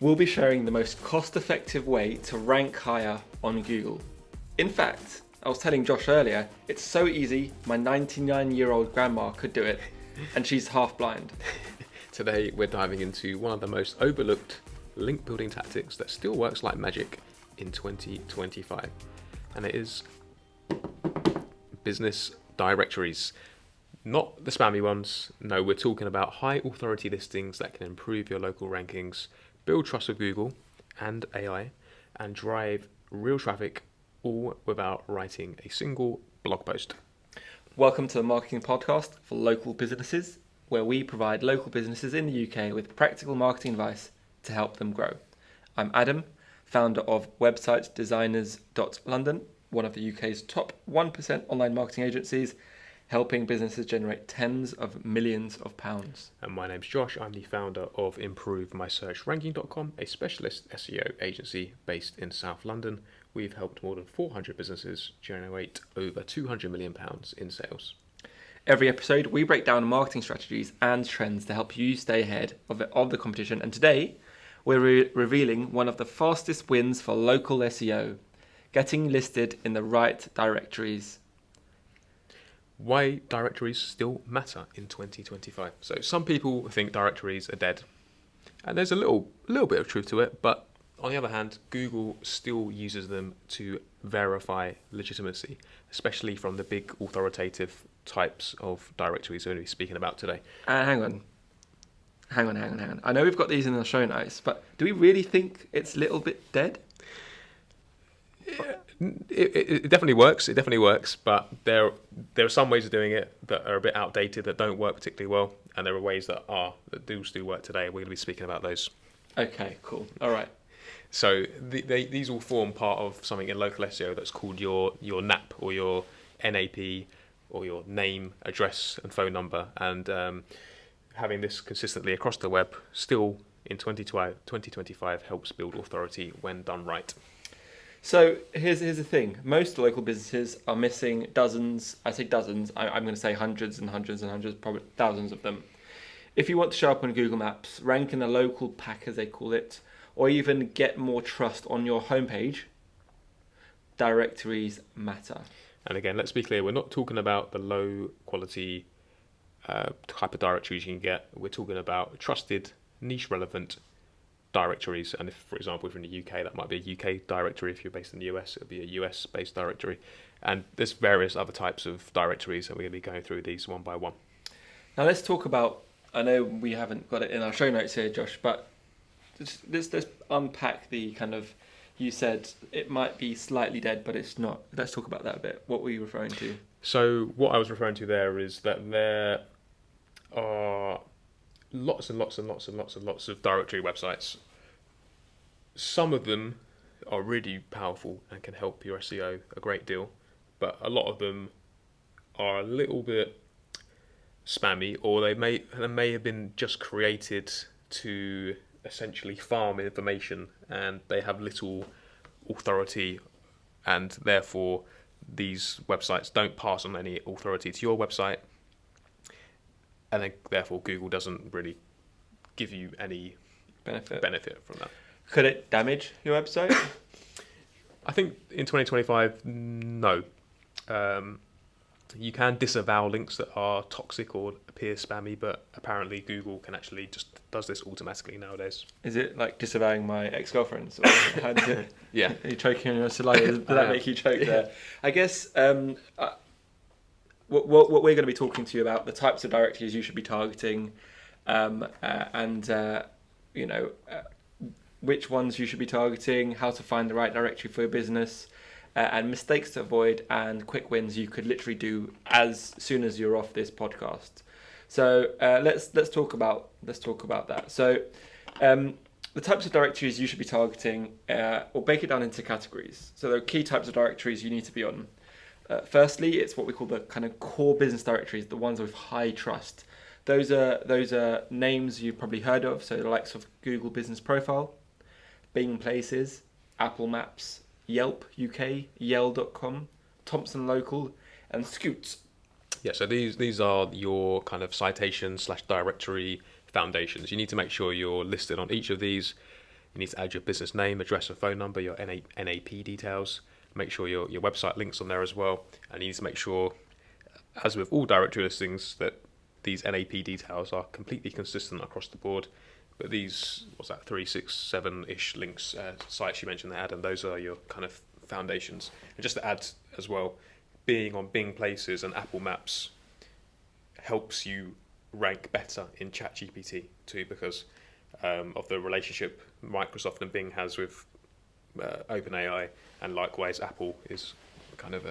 We'll be sharing the most cost-effective way to rank higher on Google. In fact, I was telling Josh earlier, it's so easy, my 99-year-old grandma could do it, and she's half blind. Today we're diving into one of the most overlooked link building tactics that still works like magic in 2025, and it is business directories. Not the spammy ones, no, we're talking about high authority listings that can improve your local rankings, build trust with Google and AI, and drive real traffic, all without writing a single blog post. Welcome to the Marketing Podcast for local businesses, where we provide local businesses in the UK with practical marketing advice to help them grow. I'm Adam, founder of websitedesigners.london, one of the UK's top 1% online marketing agencies, helping businesses generate tens of millions of pounds. And my name's Josh. I'm the founder of ImproveMySearchRanking.com, a specialist SEO agency based in South London. We've helped more than 400 businesses generate over £200 million in sales. Every episode, we break down marketing strategies and trends to help you stay ahead of the competition. And today, we're revealing one of the fastest wins for local SEO, getting listed in the right directories. Why directories still matter in 2025. So some people think directories are dead, and there's a little bit of truth to it, but on the other hand, Google still uses them to verify legitimacy, especially from the big authoritative types of directories we're going to be speaking about today. Hang on. I know we've got these in the show notes, but do we really think it's a little bit dead? It definitely works. It definitely works, but there are some ways of doing it that are a bit outdated, that don't work particularly well, and there are ways that do still work today. We're going to be speaking about those. Okay, cool. All right. So these all form part of something in local SEO that's called your NAP or your NAP or your name, address, and phone number. And having this consistently across the web still in 2025 helps build authority when done right. So here's the thing. Most local businesses are missing dozens. I say dozens. I'm going to say hundreds and hundreds and hundreds, probably thousands of them. If you want to show up on Google Maps, rank in a local pack as they call it, or even get more trust on your homepage, directories matter. And again, let's be clear, we're not talking about the low quality type of directories you can get. We're talking about trusted, niche relevant directories. And if, for example, if you're in the UK, that might be a UK directory. If you're based in the US, it'll be a US based directory. And there's various other types of directories that we're going to be going through these one by one. Now let's talk about, I know we haven't got it in our show notes here, Josh, but let's unpack the kind of, you said it might be slightly dead, but it's not. Let's talk about that a bit. What were you referring to? So what I was referring to there is that there are lots and lots of directory websites. Some of them are really powerful and can help your SEO a great deal, but a lot of them are a little bit spammy, or they may have been just created to essentially farm information, and they have little authority, and therefore these websites don't pass on any authority to your website, and then therefore Google doesn't really give you any benefit from that. Could it damage your website? I think in 2025, no. You can disavow links that are toxic or appear spammy, but apparently Google can actually just does this automatically nowadays. Is it like disavowing my ex-girlfriends? Yeah. Are you choking on your saliva? Did that make you choke there? I guess what we're going to be talking to you about, the types of directories you should be targeting, which ones you should be targeting, how to find the right directory for your business, and mistakes to avoid, and quick wins you could literally do as soon as you're off this podcast. So let's talk about that. So the types of directories you should be targeting, or break it down into categories. So there are key types of directories you need to be on. Firstly, it's what we call the kind of core business directories, the ones with high trust. Those are names you've probably heard of, so the likes of Google Business Profile, Bing Places, Apple Maps, Yelp UK, Yell.com, Thompson Local, and Scoots. Yeah, so these are your kind of citation / directory foundations. You need to make sure you're listed on each of these. You need to add your business name, address, and phone number, your NAP details. Make sure your website links on there as well. And you need to make sure, as with all directory listings, that these NAP details are completely consistent across the board. But these, 3, 6, 7-ish links, sites you mentioned, Adam, those are your kind of foundations. And just to add as well, being on Bing Places and Apple Maps helps you rank better in ChatGPT too, because of the relationship Microsoft and Bing has with OpenAI, and likewise Apple is kind of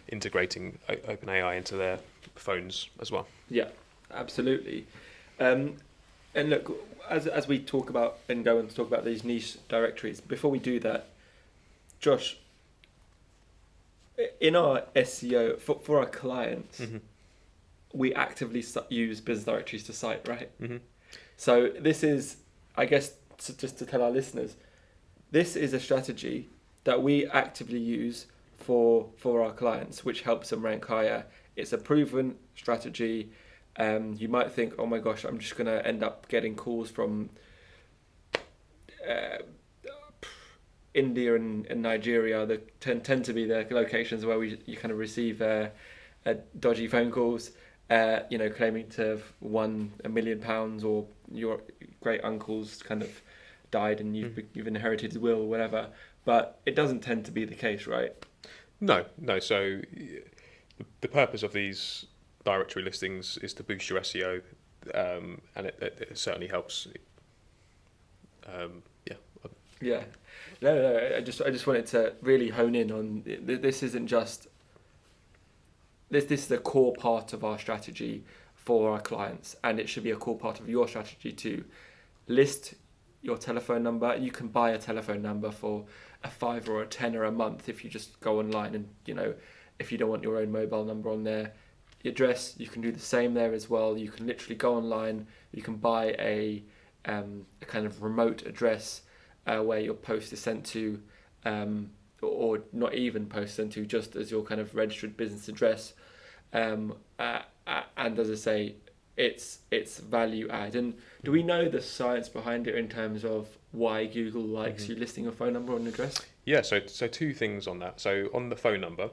integrating OpenAI into their phones as well. Yeah, absolutely. And look, as we talk about and go on to talk about these niche directories, before we do that, Josh, in our SEO for our clients, we actively use business directories to cite, right? So this is, I guess, just to tell our listeners, this is a strategy that we actively use for our clients, which helps them rank higher. It's a proven strategy. You might think, oh my gosh, I'm just going to end up getting calls from India and Nigeria that tend to be the locations where you kind of receive dodgy phone calls, claiming to have won £1 million, or your great uncle's kind of died and you've inherited his will or whatever. But it doesn't tend to be the case, right? No. So the purpose of these directory listings is to boost your SEO, and it certainly helps. Yeah. No. I just wanted to really hone in on this. Isn't just this. This is a core part of our strategy for our clients, and it should be a core part of your strategy to list your telephone number. You can buy a telephone number for a £5 or a £10 a month if you just go online, and if you don't want your own mobile number on there. The address, you can do the same there as well. You can literally go online. You can buy a kind of remote address where your post is sent to, or not even post sent to, just as your kind of registered business address. And as I say, it's value add. And do we know the science behind it in terms of why Google likes you listing your phone number and address? Yeah. So two things on that. So on the phone number,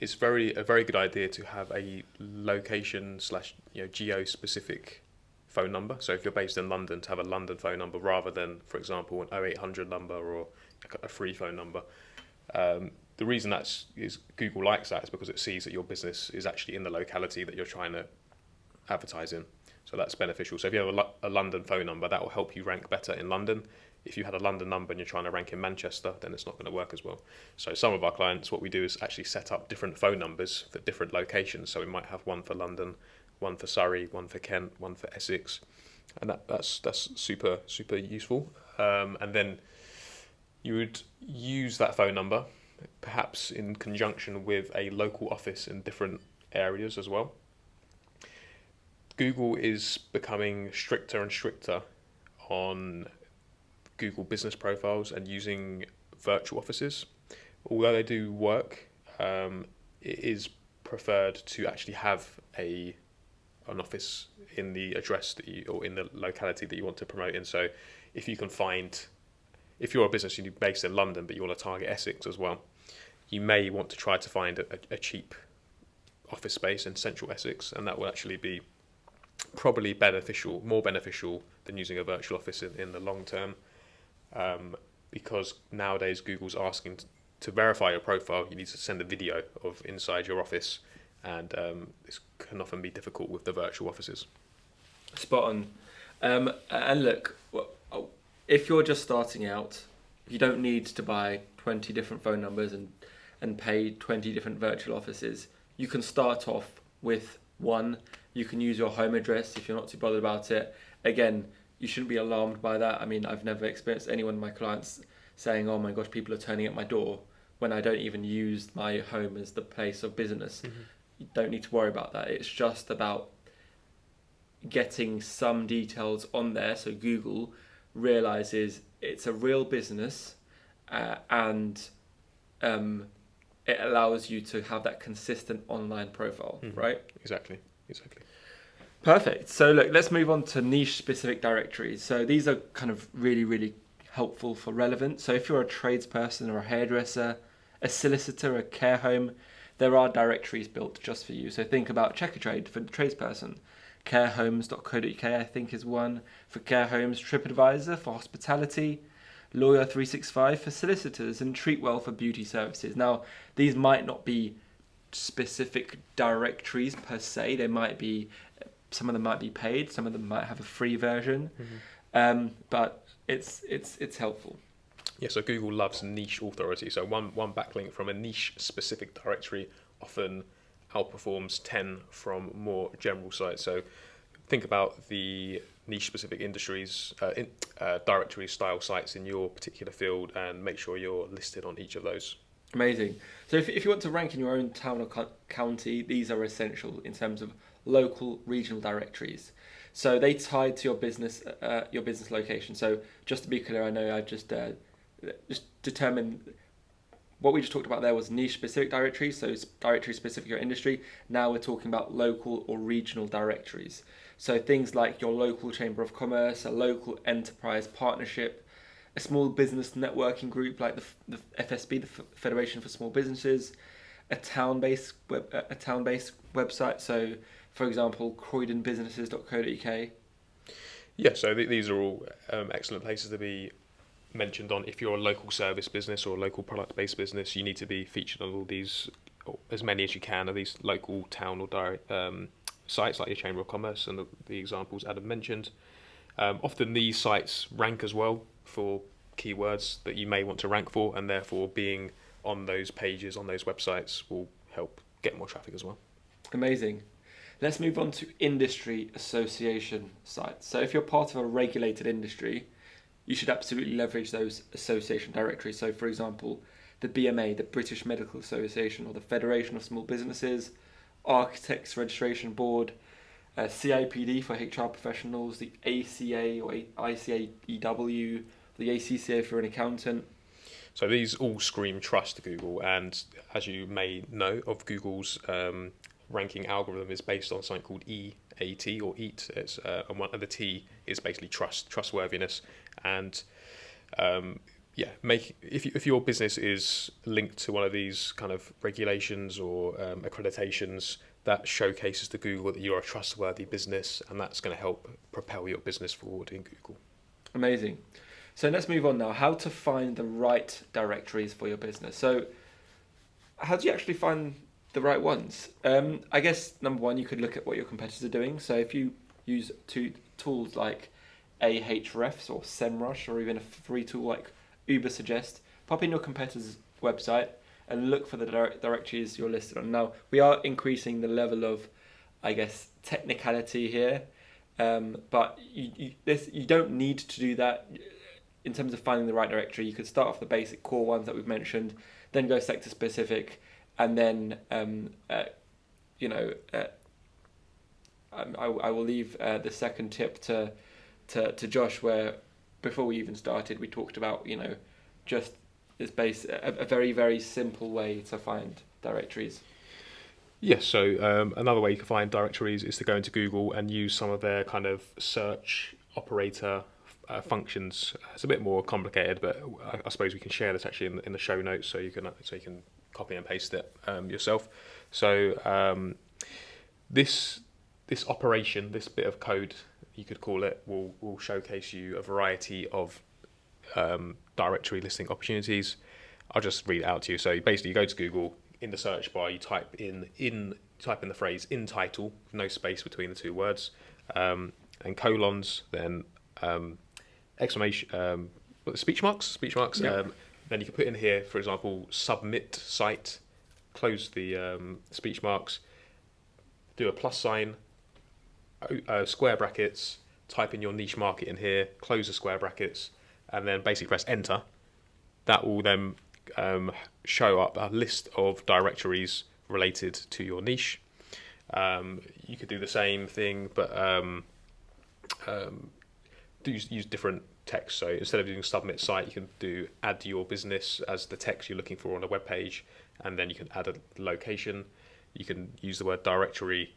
it's a very good idea to have a location / geo specific phone number. So if you're based in London, to have a London phone number rather than, for example, an 0800 number or a free phone number. The reason is Google likes that is because it sees that your business is actually in the locality that you're trying to advertise in. So that's beneficial. So if you have a London phone number, that will help you rank better in London. If you had a London number and you're trying to rank in Manchester, then it's not going to work as well. So some of our clients, what we do is actually set up different phone numbers for different locations. So we might have one for London, one for Surrey, one for Kent, one for Essex, and that's super useful. And then you would use that phone number perhaps in conjunction with a local office in different areas as well. Google is becoming stricter and stricter on Google business profiles and using virtual offices. Although they do work, it is preferred to actually have an office in the address or in the locality that you want to promote in. So if you're a business you're based in London but you want to target Essex as well, you may want to try to find a cheap office space in central Essex, and that will actually be probably more beneficial than using a virtual office in the long term. Because nowadays Google's asking to verify your profile, you need to send a video of inside your office, and this can often be difficult with the virtual offices. Spot on. And look, if you're just starting out, you don't need to buy 20 different phone numbers and pay 20 different virtual offices. You can start off with one. You can use your home address if you're not too bothered about it. Again, you shouldn't be alarmed by that. I mean, I've never experienced anyone of my clients saying, oh my gosh, people are turning at my door when I don't even use my home as the place of business. You don't need to worry about that. It's just about getting some details on there so Google realizes it's a real business, and it allows you to have that consistent online profile, right? Exactly. Perfect. So look, let's move on to niche specific directories. So these are kind of really, really helpful for relevance. So if you're a tradesperson or a hairdresser, a solicitor, a care home, there are directories built just for you. So think about Checkatrade for the tradesperson. Carehomes.co.uk I think is one for care homes, TripAdvisor for hospitality, Lawyer 365 for solicitors, and Treatwell for beauty services. Now, these might not be specific directories per se. They might be, some of them might be paid, some of them might have a free version, but it's helpful. Yeah, so Google loves niche authority. So one backlink from a niche specific directory often outperforms 10 from more general sites. So think about the niche specific industries, directory style sites in your particular field, and make sure you're listed on each of those. Amazing. So if you want to rank in your own town or county, these are essential in terms of local regional directories. So they tie to your business location. So just to be clear, I know I just determined what we just talked about there was niche specific directories, so it's directory specific to your industry. Now we're talking about local or regional directories. So things like your local chamber of commerce, a local enterprise partnership, a small business networking group like the FSB, the Federation for Small Businesses, a town-based website. So, for example, croydonbusinesses.co.uk. Yeah, so these are all excellent places to be mentioned on. If you're a local service business or a local product-based business, you need to be featured on all these, or as many as you can, of these local town or direct sites like your Chamber of Commerce and the examples Adam mentioned. Often these sites rank as well for keywords that you may want to rank for, and therefore being on those pages, on those websites, will help get more traffic as well. Amazing. Let's move on to industry association sites. So if you're part of a regulated industry, you should absolutely leverage those association directories. So for example, the BMA, the British Medical Association, or the Federation of Small Businesses, Architects Registration Board, CIPD for HR professionals, the ACA or ICAEW, the ACCA for an accountant. So these all scream trust to Google, and as you may know of Google's ranking algorithm is based on something called EAT or EAT. It's and one of the T is basically trustworthiness, and if your business is linked to one of these kind of regulations or accreditations, that showcases to Google that you're a trustworthy business, and that's going to help propel your business forward in Google. Amazing. So let's move on now. How to find the right directories for your business. So how do you actually find the right ones? I guess number one, you could look at what your competitors are doing. So if you use tools like Ahrefs or SEMrush, or even a free tool like Ubersuggest, pop in your competitor's website and look for the directories you're listed on. Now, we are increasing the level of, I guess, technicality here, but you don't need to do that. In terms of finding the right directory, you could start off the basic core ones that we've mentioned, then go sector specific, and then I will leave the second tip to Josh, where before we even started, we talked about just this a very, very simple way to find directories. Yes, so another way you can find directories is to go into Google and use some of their kind of search operator functions. It's a bit more complicated, but I suppose we can share this actually in the show notes, so you can copy and paste it yourself. So this operation, this bit of code, you could call it, will showcase you a variety of directory listing opportunities. I'll just read it out to you. So basically, you go to Google, in the search bar, you type in the phrase in title, no space between the two words, and colons, then exclamation, speech marks. Yep. Then you can put in here, for example, submit site, close the speech marks, do a plus sign, square brackets, type in your niche market in here, close the square brackets, and then basically press enter. That will then show up a list of directories related to your niche. You could do the same thing, but use different text. So instead of using submit site, you can do add your business as the text you're looking for on a web page, and then you can add a location. You can use the word directory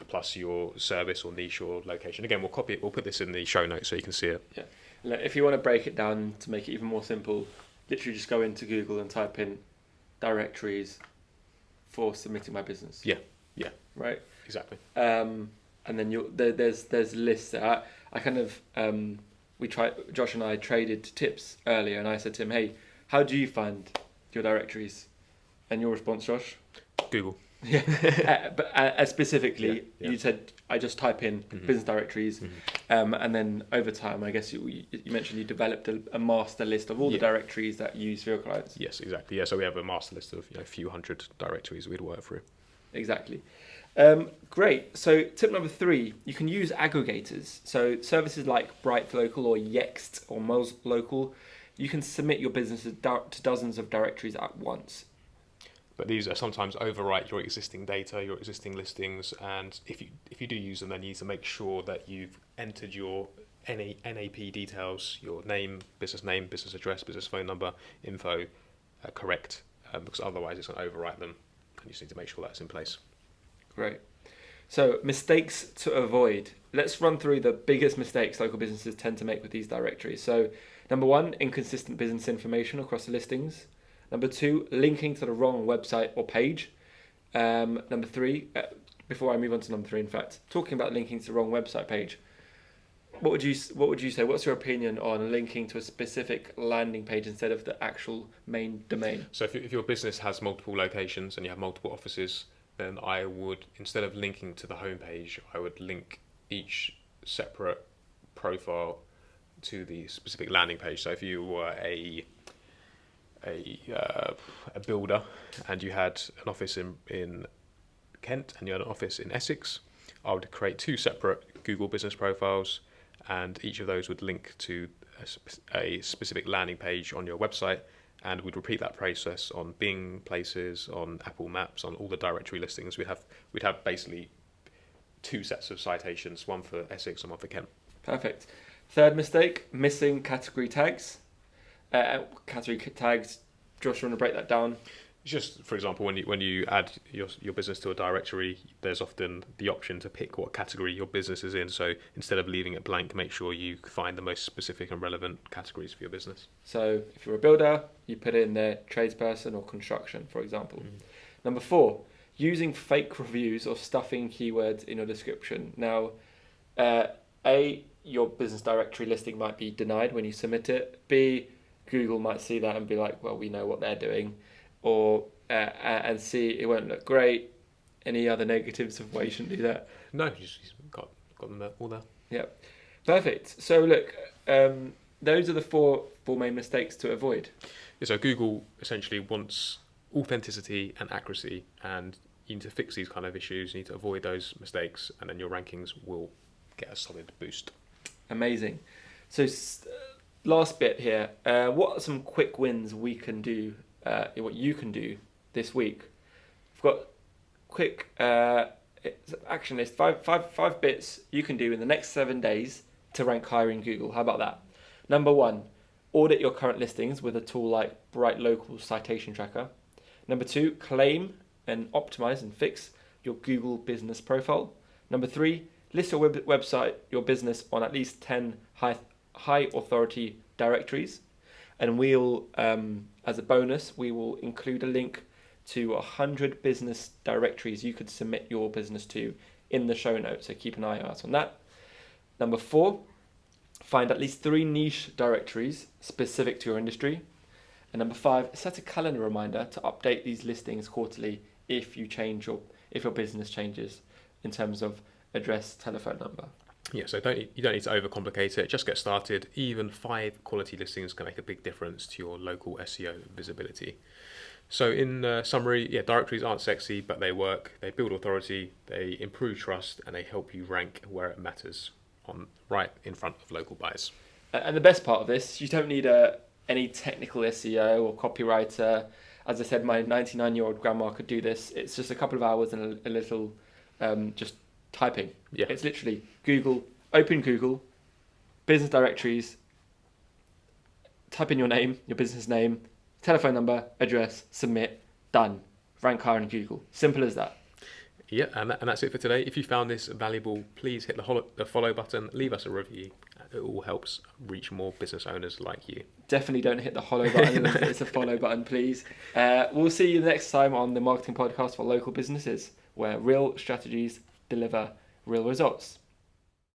plus your service or niche or location. Again, we'll copy it. We'll put this in the show notes so you can see it. Yeah. Look, if you want to break it down to make it even more simple, literally just go into Google and type in directories for submitting my business. Yeah. Yeah. Right. Exactly. And then there's lists there. I kind of Josh and I traded tips earlier, and I said to him, "Hey, how do you find your directories?" And your response, Josh? Google. Yeah, but specifically, Yeah. you said I just type in business directories, and then over time, I guess you mentioned you developed a master list of all the directories that you use for your clients. Yes, exactly. Yeah, so we have a master list of a few hundred directories we'd work through. Exactly. Great. So tip number 3, you can use aggregators. So services like Bright Local or Yext or Moz Local, you can submit your business to dozens of directories at once. But these are sometimes overwrite your existing data, your existing listings, and if you do use them, then you need to make sure that you've entered your NAP details, your name, business address, business phone number, info, correct, because otherwise it's going to overwrite them, and you just need to make sure that's in place. Great. So mistakes to avoid. Let's run through the biggest mistakes local businesses tend to make with these directories. So number 1, inconsistent business information across the listings. Number 2, linking to the wrong website or page. Number 3, before I move on to number 3, in fact, talking about linking to the wrong website page, what would you say? What's your opinion on linking to a specific landing page instead of the actual main domain? So if your business has multiple locations and you have multiple offices, then I would, instead of linking to the homepage, I would link each separate profile to the specific landing page. So if you were a builder and you had an office in Kent and you had an office in Essex, I would create 2 separate Google business profiles, and each of those would link to a specific landing page on your website, and we'd repeat that process on Bing Places, on Apple Maps, on all the directory listings. We'd have basically 2 sets of citations, one for Essex and one for Kent. Perfect. Third mistake, missing category tags. Category tags, Josh, you want to break that down? Just for example, when you add your business to a directory, there's often the option to pick what category your business is in. So instead of leaving it blank, make sure you find the most specific and relevant categories for your business. So if you're a builder, you put in there tradesperson or construction, for example. Number 4, using fake reviews or stuffing keywords in your description. Now, your business directory listing might be denied when you submit it. B, Google might see that and be like, well, we know what they're doing. Or and C, it won't look great. Any other negatives of why you shouldn't do that? No, you just got them there, all there. Yeah, perfect. So look, those are the four main mistakes to avoid. Yeah, so Google essentially wants authenticity and accuracy, and you need to fix these kind of issues. You need to avoid those mistakes, and then your rankings will get a solid boost. Amazing. So last bit here, what are some quick wins we can do, what you can do this week? We've got quick action list, five bits you can do in the next 7 days to rank higher in Google. How about that? Number 1, audit your current listings with a tool like Bright Local Citation Tracker. Number 2, claim and optimize and fix your Google business profile. Number 3, list your website, your business on at least 10 high authority directories. And we'll, as a bonus, we will include a link to 100 business directories you could submit your business to in the show notes. So keep an eye out on that. Number 4, find at least 3 niche directories specific to your industry. And number 5, set a calendar reminder to update these listings quarterly if your business changes in terms of address, telephone number. Yeah, so you don't need to overcomplicate it. Just get started. Even 5 quality listings can make a big difference to your local SEO visibility. So in summary, directories aren't sexy, but they work. They build authority, they improve trust, and they help you rank where it matters, right in front of local buyers. And the best part of this, you don't need any technical SEO or copywriter. As I said, my 99-year-old grandma could do this. It's just a couple of hours and a little just typing. Yeah. It's literally open Google, business directories, type in your name, your business name, telephone number, address, submit, done. Rank higher in Google. Simple as that. Yeah, and that's it for today. If you found this valuable, please hit the follow button, leave us a review. It all helps reach more business owners like you. Definitely don't hit the hollow button. It's a follow button, please. We'll see you next time on the Marketing Podcast for Local Businesses, where real strategies deliver real results.